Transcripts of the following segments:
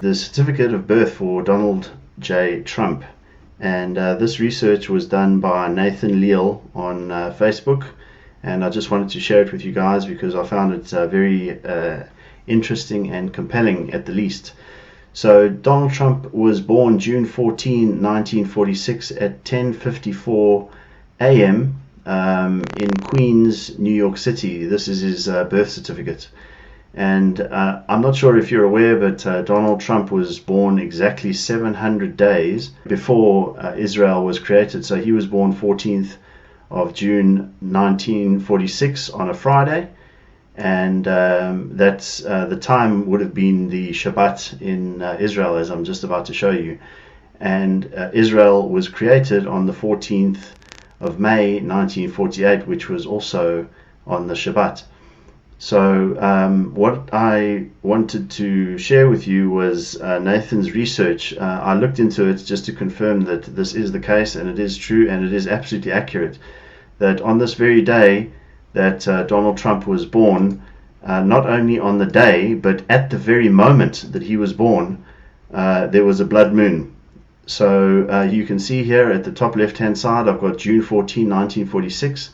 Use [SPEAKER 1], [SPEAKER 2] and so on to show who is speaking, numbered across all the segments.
[SPEAKER 1] the certificate of birth for Donald J. Trump. And this research was done by Nathan Leal on Facebook. And I just wanted to share it with you guys because I found it very interesting and compelling at the least. So Donald Trump was born June 14, 1946 at 10:54 a.m. In Queens, New York City. This is his birth certificate. And I'm not sure if you're aware, but Donald Trump was born exactly 700 days before Israel was created. So he was born 14th of June 1946 on a Friday. And that's the time would have been the Shabbat in Israel, as I'm just about to show you. And Israel was created on the 14th of May 1948, which was also on the Shabbat. So what I wanted to share with you was Nathan's research. I looked into it just to confirm that this is the case, and it is true, and it is absolutely accurate, that on this very day that Donald Trump was born, not only on the day, but at the very moment that he was born, there was a blood moon. So you can see here at the top left hand side, I've got June 14, 1946.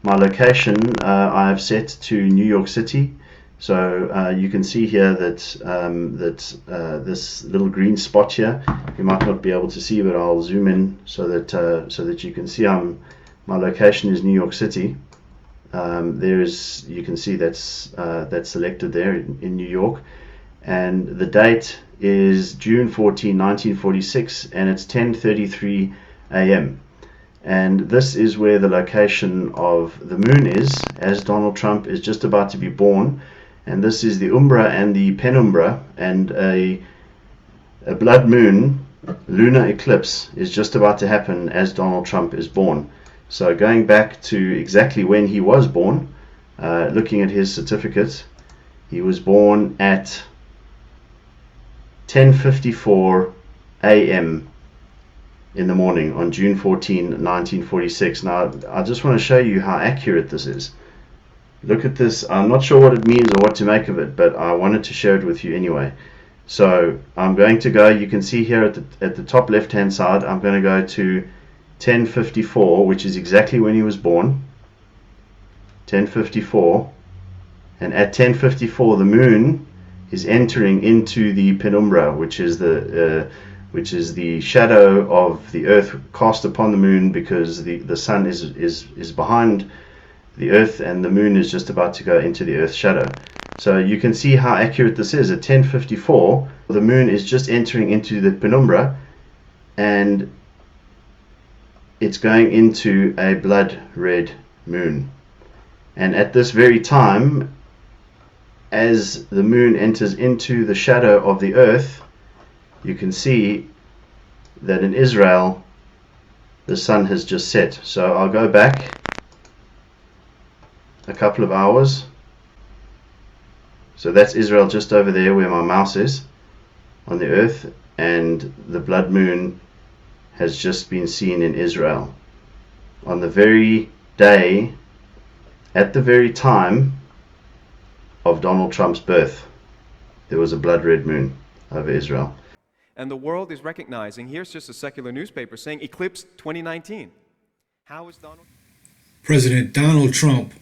[SPEAKER 1] My location I've set to New York City. So you can see here that this little green spot here, you might not be able to see, but I'll zoom in so that you can see my location is New York City. You can see that's selected there in New York, and the date is June 14, 1946, and it's 10:33 a.m. And this is where the location of the moon is, as Donald Trump is just about to be born. And this is the umbra and the penumbra, and a blood moon, lunar eclipse, is just about to happen as Donald Trump is born. So going back to exactly when he was born, looking at his certificate, he was born at 10:54 a.m. in the morning on June 14, 1946. Now, I just want to show you how accurate this is. Look at this. I'm not sure what it means or what to make of it, but I wanted to share it with you anyway. So I'm going to go, you can see here at the top left hand side, I'm going to go to 10:54, which is exactly when he was born. 10:54, and at 10:54 the moon is entering into the penumbra, which is the shadow of the earth cast upon the moon, because the sun is behind the earth and the moon is just about to go into the earth's shadow. So you can see how accurate this is. At 10:54 the moon is just entering into the penumbra, and it's going into a blood red moon. And at this very time, as the moon enters into the shadow of the earth, you can see that in Israel the sun has just set. So I'll go back a couple of hours. So that's Israel just over there where my mouse is on the earth, and the blood moon has just been seen in Israel. On the very day, at the very time of Donald Trump's birth, there was a blood red moon over Israel.
[SPEAKER 2] And the world is recognizing, here's just a secular newspaper saying, Eclipse 2019. How is Donald?
[SPEAKER 3] President Donald Trump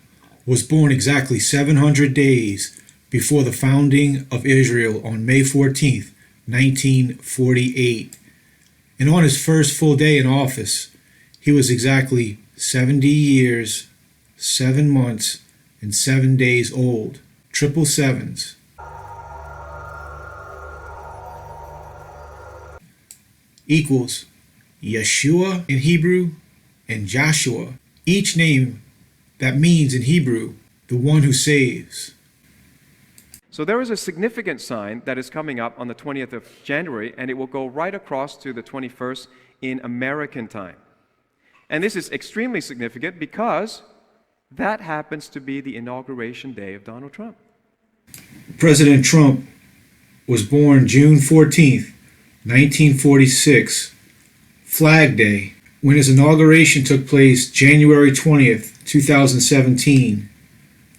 [SPEAKER 3] was born exactly 700 days before the founding of Israel on May 14th, 1948. And on his first full day in office, he was exactly 70 years, 7 months, and 7 days old. Triple sevens. Equals Yeshua in Hebrew and Joshua, each name that means in Hebrew, the one who saves.
[SPEAKER 2] So there is a significant sign that is coming up on the 20th of January, and it will go right across to the 21st in American time. And this is extremely significant because that happens to be the inauguration day of Donald Trump.
[SPEAKER 3] President Trump was born June 14th, 1946, Flag Day, when his inauguration took place January 20th, 2017.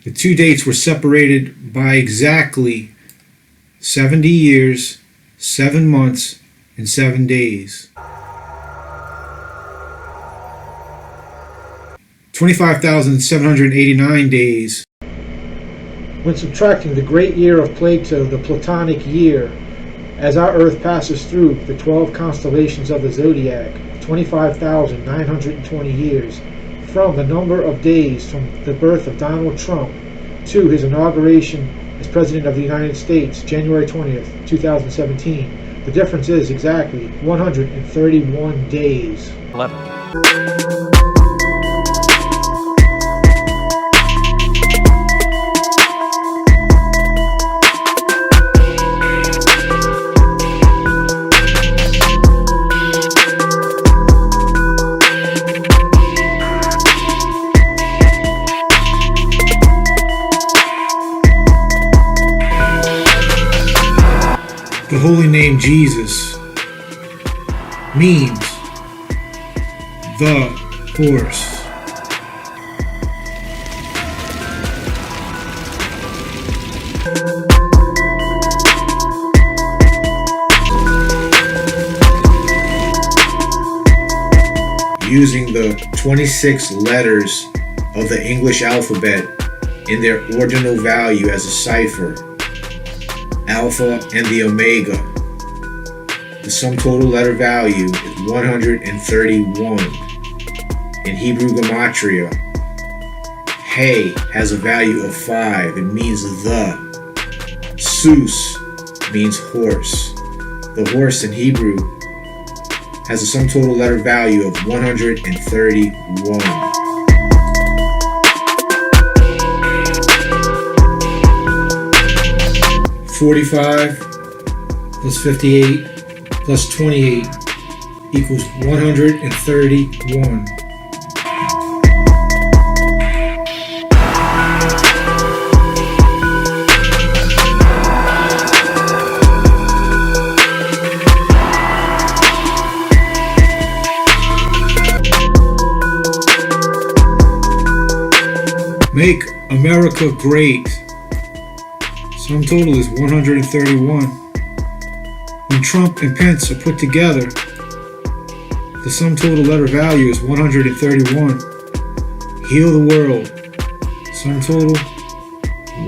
[SPEAKER 3] The two dates were separated by exactly 70 years, 7 months, and 7 days. 25,789 days.
[SPEAKER 4] When subtracting the great year of Plato, the Platonic year, as our Earth passes through the 12 constellations of the Zodiac, 25,920 years, from the number of days from the birth of Donald Trump to his inauguration as President of the United States, January 20th, 2017, the difference is exactly 131 days.
[SPEAKER 2] 11.
[SPEAKER 3] The holy name Jesus means the horse. Using the 26 letters of the English alphabet in their ordinal value as a cipher, Alpha and the Omega. The sum total letter value is 131. In Hebrew Gematria, Hey has a value of 5. It means the. Sus means horse. The horse in Hebrew has a sum total letter value of 131. 45 plus 58 plus 28 equals 131. Make America great. Sum total is 131. When Trump and Pence are put together, the sum total letter value is 131. Heal the world. Sum total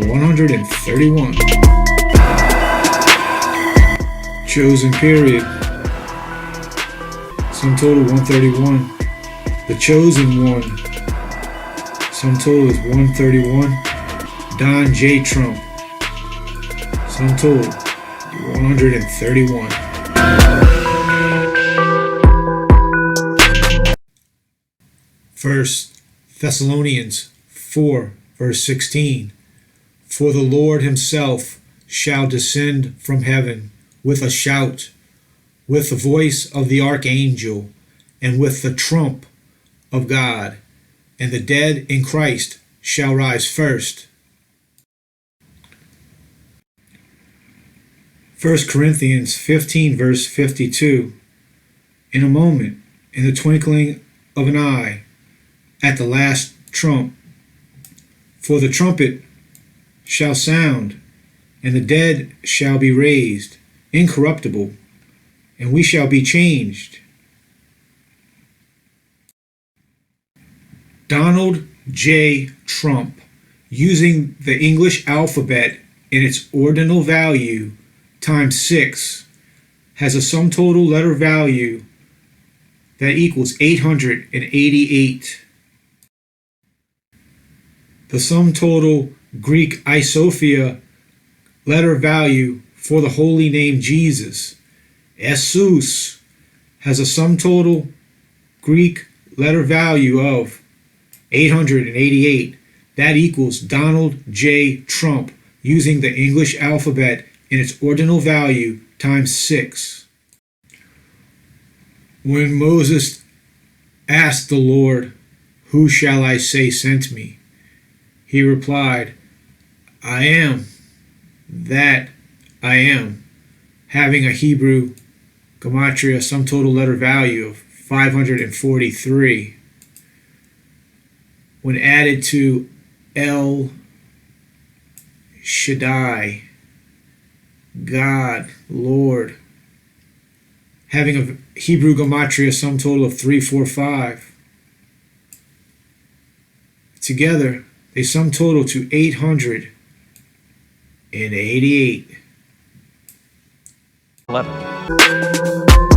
[SPEAKER 3] 131. Chosen period. Sum total 131. The chosen one. Sum total is 131. Don J. Trump. Sum total 131. First Thessalonians 4 verse 16. For the Lord himself shall descend from heaven with a shout, with the voice of the archangel, and with the trump of God, and the dead in Christ shall rise first. 1 Corinthians 15 verse 52. In a moment, in the twinkling of an eye, at the last trump, for the trumpet shall sound, and the dead shall be raised, incorruptible, and we shall be changed. Donald J. Trump, using the English alphabet in its ordinal value times 6, has a sum total letter value that equals 888. The sum total Greek isophia letter value for the holy name Jesus, Jesus, has a sum total Greek letter value of 888. That equals Donald J. Trump, using the English alphabet in its ordinal value times 6. When Moses asked the Lord, "Who shall I say sent me?" he replied, "I am that I am," having a Hebrew Gematria sum total letter value of 543. When added to El Shaddai, God, Lord, having a Hebrew Gematria sum total of 345. Together, they sum total to 888.
[SPEAKER 2] 11.